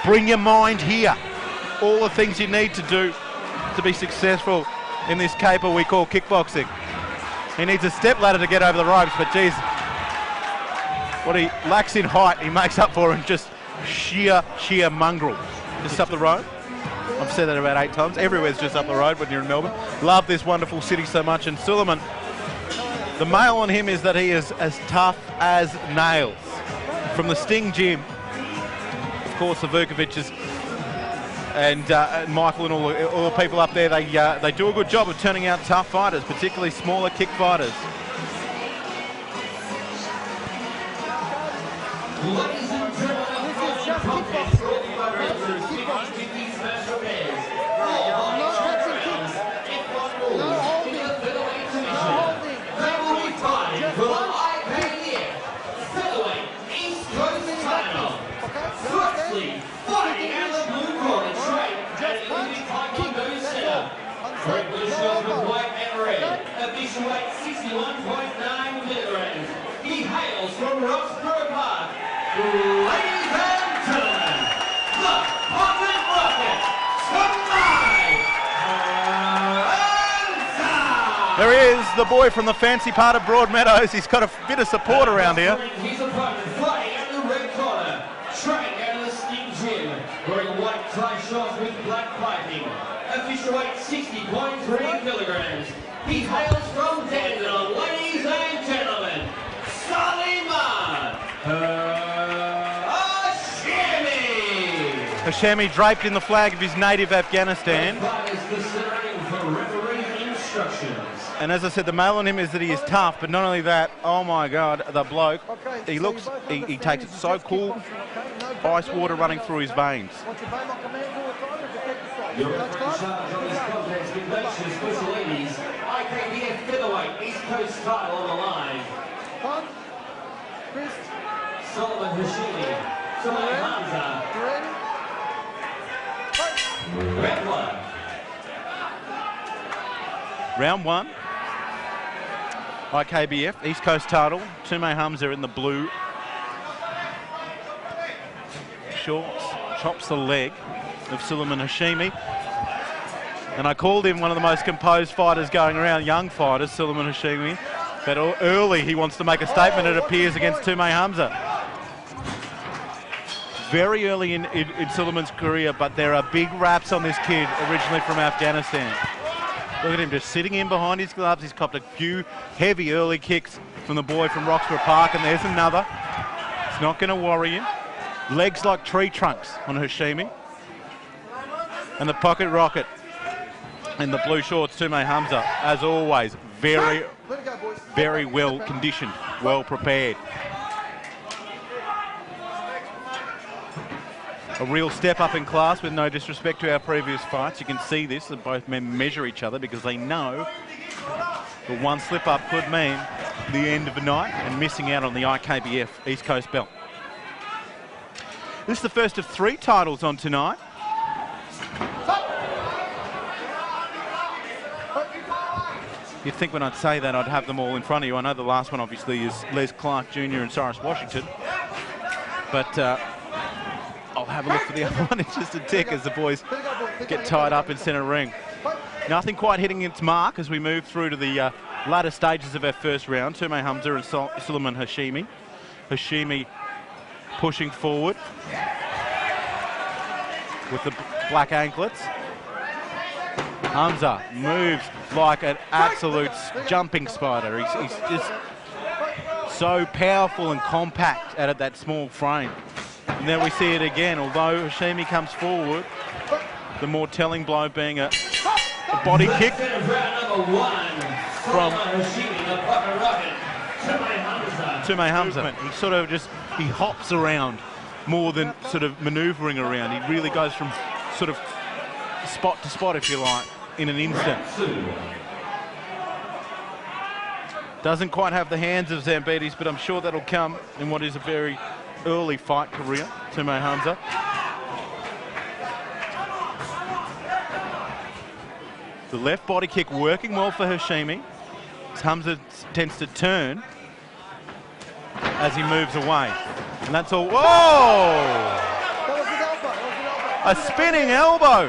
Bring your mind here. All the things you need to do to be successful in this caper we call kickboxing. He needs a step ladder to get over the ropes, but geez, what he lacks in height, he makes up for in just sheer mongrel. Just up the road. I've said that about 8 times. Everywhere's just up the road when you're in Melbourne. Love this wonderful city so much. And Sulaiman, the mail on him is that he is as tough as nails. From the Sting gym, of course, the Vukovic's and Michael and all the people up there, they do a good job of turning out tough fighters, particularly smaller kick fighters. Ladies and gentlemen, this is just kickboxing. For the IKBF featherweight East Coast title. Firstly, fighting out of the blue corner, trained at Olympic Taekwondo Center. Red blue shirts with white and red. Official weight 61.9 kilograms. He hails from Roxburgh Park. Ladies and gentlemen, the Pocket Rocket, Tumay Hamza. There he is, the boy from the fancy part of Broadmeadows. He's got a bit of support around here. His opponent fighting out in the red corner, training out of the Sting gym, wearing white tie shorts with black piping. Official weight 60.3 kilograms. He hails from Dandenong, ladies and gentlemen, Sulaiman Hashemi. Hashemi draped in the flag of his native Afghanistan. And as I said, the mail on him is that he is tough, but not only that, oh my God, the bloke, he looks, he takes it so cool, ice water running through his veins. Your charge on this contest with Nations Special Ladies, IKBF featherweight East Coast title on the line. Sulaiman Hashemi, Tumay Hamza. Round one. Round one. IKBF, East Coast title. Tumay Hamza in the blue. Shorts, chops the leg of Sulaiman Hashemi. And I called him one of the most composed fighters going around, young fighters, Sulaiman Hashemi. But early he wants to make a statement, it appears, against Tumay Hamza. Very early in Sulaiman's career, but there are big raps on this kid, originally from Afghanistan. Look at him just sitting in behind his gloves. He's copped a few heavy early kicks from the boy from Roxburgh Park, and there's another. It's not going to worry him. Legs like tree trunks on Hashemi. And the pocket rocket in the blue shorts, Tumay Hamza, as always, very well conditioned, well prepared. A real step up in class, with no disrespect to our previous fights. You can see this, that both men measure each other because they know that one slip up could mean the end of the night and missing out on the IKBF East Coast belt. This is the first of 3 titles on tonight. You'd think when I'd say that I'd have them all in front of you. I know the last one obviously is Les Clark Jr. and Cyrus Washington, but I'll have a look for the other one in just a tick as the boys get tied up in centre ring. Nothing quite hitting its mark as we move through to the latter stages of our first round. Tumay Hamza and Sulaiman Hashemi. Hashemi pushing forward with the black anklets. Hamza moves like an absolute jumping spider. He's just so powerful and compact out of that small frame. And there we see it again, although Hashemi comes forward, the more telling blow being a body kick from Tumay Hamza. He sort of he hops around more than sort of manoeuvring around. He really goes from sort of spot to spot, if you like, in an instant. Doesn't quite have the hands of Zambides, but I'm sure that'll come in what is a very early fight career, Tumay Hamza. The left body kick working well for Hashemi. Hamza tends to turn as he moves away. And that's all. Whoa! A spinning elbow.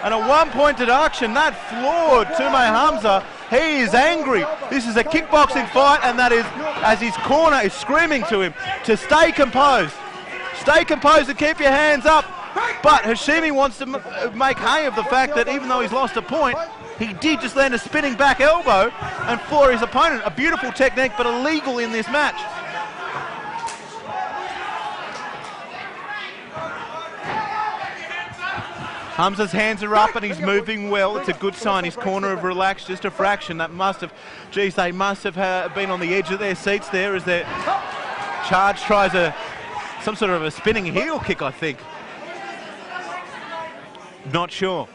And a 1-point deduction. That floored Tumay Hamza. He is angry. This is a kickboxing fight, and that is as his corner is screaming to him to stay composed. Stay composed and keep your hands up. But Hashemi wants to make hay of the fact that even though he's lost a point, he did just land a spinning back elbow and floor his opponent. A beautiful technique, but illegal in this match. Hamza's hands are up and he's moving well. It's a good sign. His corner have relaxed just a fraction. That must have, geez, they must have been on the edge of their seats there as their charge tries some sort of a spinning heel kick, I think. Not sure.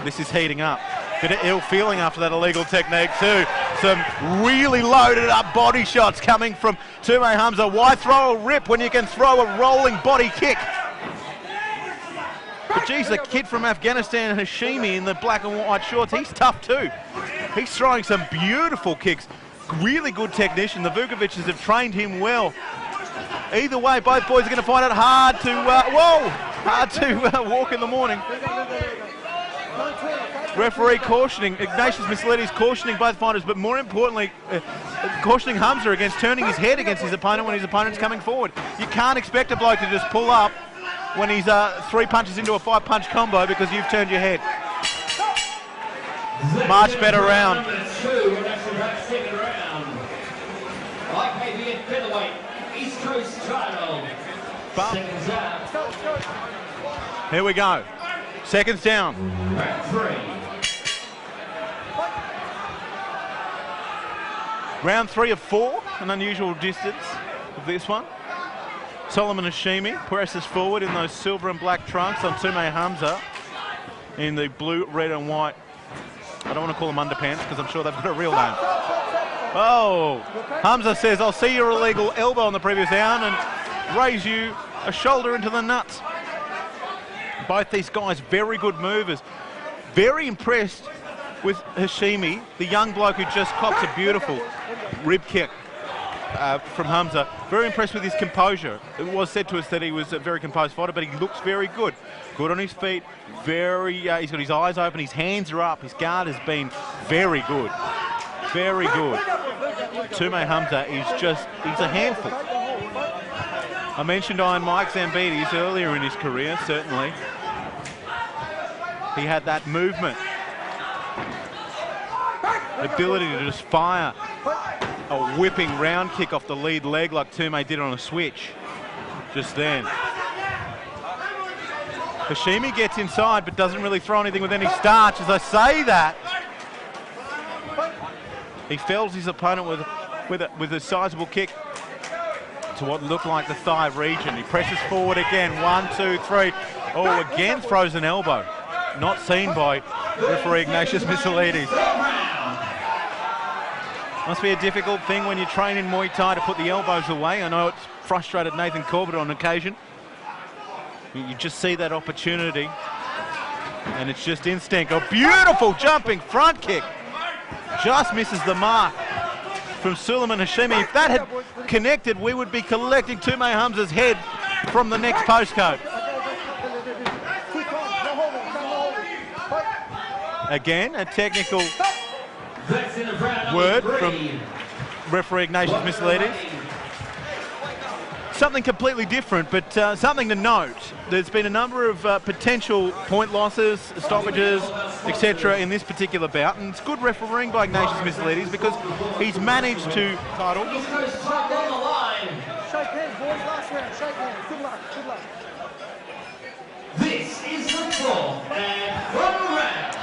This is heating up. Bit of ill feeling after that illegal technique too. Some really loaded up body shots coming from Tumay Hamza. Why throw a rip when you can throw a rolling body kick? But geez, the kid from Afghanistan, Hashemi, in the black and white shorts, he's tough too. He's throwing some beautiful kicks. Really good technician. The Vukovic's have trained him well. Either way, both boys are going to find it hard to walk in the morning. Referee cautioning, Ignatius Misleadis cautioning both fighters, but more importantly, cautioning Hamza against turning his head against his opponent when his opponent's coming forward. You can't expect a bloke to just pull up when he's 3 punches into a 5-punch combo because you've turned your head. Much better round. IKBF featherweight, East Coast title. Here we go. Seconds down. Round 3. Round 3 of 4, an unusual distance of this one. Sulaiman Hashemi presses forward in those silver and black trunks on Tumay Hamza in the blue, red and white. I don't want to call them underpants because I'm sure they've got a real name. Oh, Hamza says, I'll see your illegal elbow on the previous round and raise you a shoulder into the nuts. Both these guys, very good movers. Very impressed with Hashemi, the young bloke who just cops a beautiful rib kick from Hamza. Very impressed with his composure. It was said to us that he was a very composed fighter, but he looks very good. Good on his feet. He's got his eyes open. His hands are up. His guard has been very good. Very good. Tumay Hamza is he's a handful. I mentioned Iron Mike Zambides earlier in his career, certainly. He had that movement. The ability to just fire a whipping round kick off the lead leg like Tumay did on a switch just then. Hashemi gets inside but doesn't really throw anything with any starch. As I say that, he fells his opponent with a sizable kick to what looked like the thigh region. He presses forward again. 1, 2, 3. Oh, again throws an elbow. Not seen by referee Ignatius Misleadis. Must be a difficult thing when you train in Muay Thai to put the elbows away. I know it's frustrated Nathan Corbett on occasion. You just see that opportunity and it's just instinct. A beautiful jumping front kick. Just misses the mark from Sulaiman Hashemi. If that had connected, we would be collecting Tumay Hamza's head from the next postcode. Again, a technical word from referee Ignatius Misleadis. Something completely different, but something to note. There's been a number of potential point losses, stoppages, etc. in this particular bout, and it's good refereeing by Ignatius Misleadis because he's managed to title. Shake hands, boys, last round, shake hands. Good luck, good luck. This is the fourth and final round.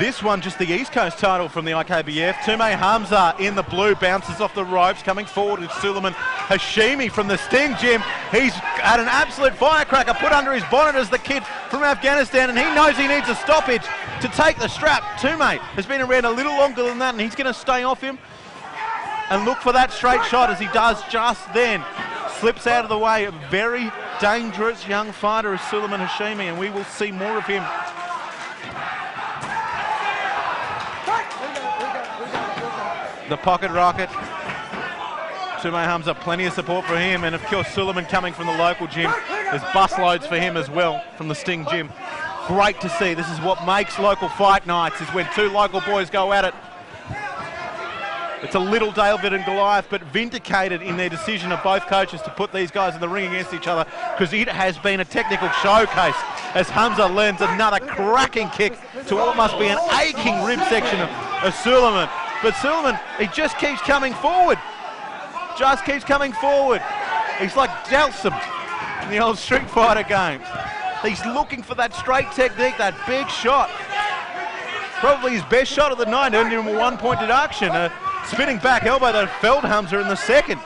This one, just the East Coast title from the IKBF. Tumay Hamza in the blue, bounces off the ropes, coming forward with Sulaiman Hashemi from the Sting Gym. He's had an absolute firecracker put under his bonnet as the kid from Afghanistan, and he knows he needs a stoppage to take the strap. Tumay has been around a little longer than that, and he's going to stay off him and look for that straight shot as he does just then. Slips out of the way. A very dangerous young fighter is Sulaiman Hashemi, and we will see more of him. The pocket rocket. Tumay Hamza, plenty of support for him, and of course Sulaiman coming from the local gym. There's busloads for him as well from the Sting Gym. Great to see. This is what makes local fight nights, is when two local boys go at it. It's a little David and Goliath, but vindicated in their decision of both coaches to put these guys in the ring against each other, because it has been a technical showcase as Hamza learns another cracking kick to what must be an aching rib section of Sulaiman. But Sulaiman, he just keeps coming forward. Just keeps coming forward. He's like Dalsum in the old Street Fighter games. He's looking for that straight technique, that big shot. Probably his best shot of the night, earned him a 1-point deduction. A spinning back elbow that felled Hamza in the second.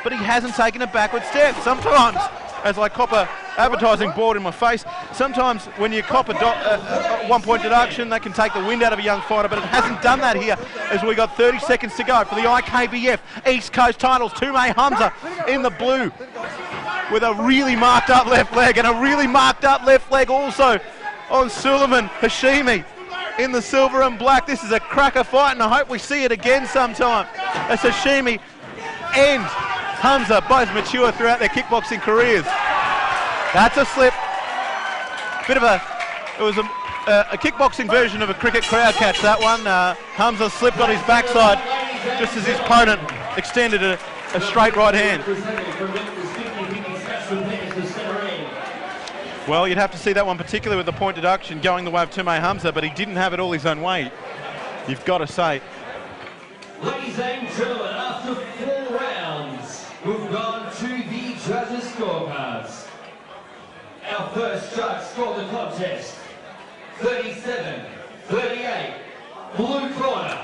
But he hasn't taken a backward step. Sometimes, as I cop a advertising board in my face, sometimes when you cop a 1-point deduction, that can take the wind out of a young fighter, but it hasn't done that here as we got 30 seconds to go for the IKBF East Coast titles. Tumay Hamza in the blue with a really marked up left leg, and a really marked up left leg also on Sulaiman Hashemi in the silver and black. This is a cracker fight, and I hope we see it again sometime, as Hashemi and Hamza both mature throughout their kickboxing careers. That's a slip. It was a kickboxing version of a cricket crowd catch, that one. Hamza slipped on his backside just as his opponent extended a straight right hand. Well, you'd have to see that one, particularly with the point deduction going the way of Tumay Hamza, but he didn't have it all his own way, you've got to say. Ladies and gentlemen, after 4 rounds, we've gone to the judges' scorecards. Our first judge scored the contest 37-38, blue corner.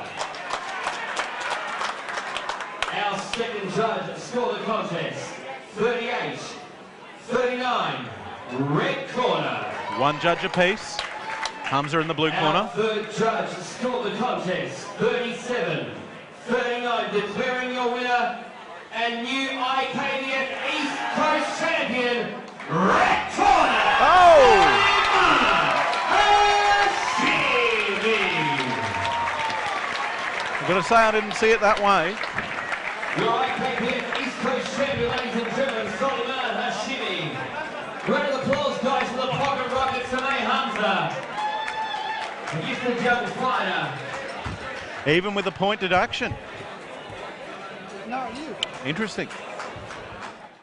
Our second judge scored the contest 38-39, red corner. One judge apiece. Hamza in the blue corner. Our third judge scored the contest 37-39, declaring your winner and new IKBF East Coast champion, red corner. Oh! I've got to say, I didn't see it that way. Your IKBF East Coast champion, ladies and gentlemen, Sulaiman Hashemi. Round of applause, guys, for the pocket rocket, Tumay Hamza. The gifted young fighter. Even with the point deduction. No, you. Interesting.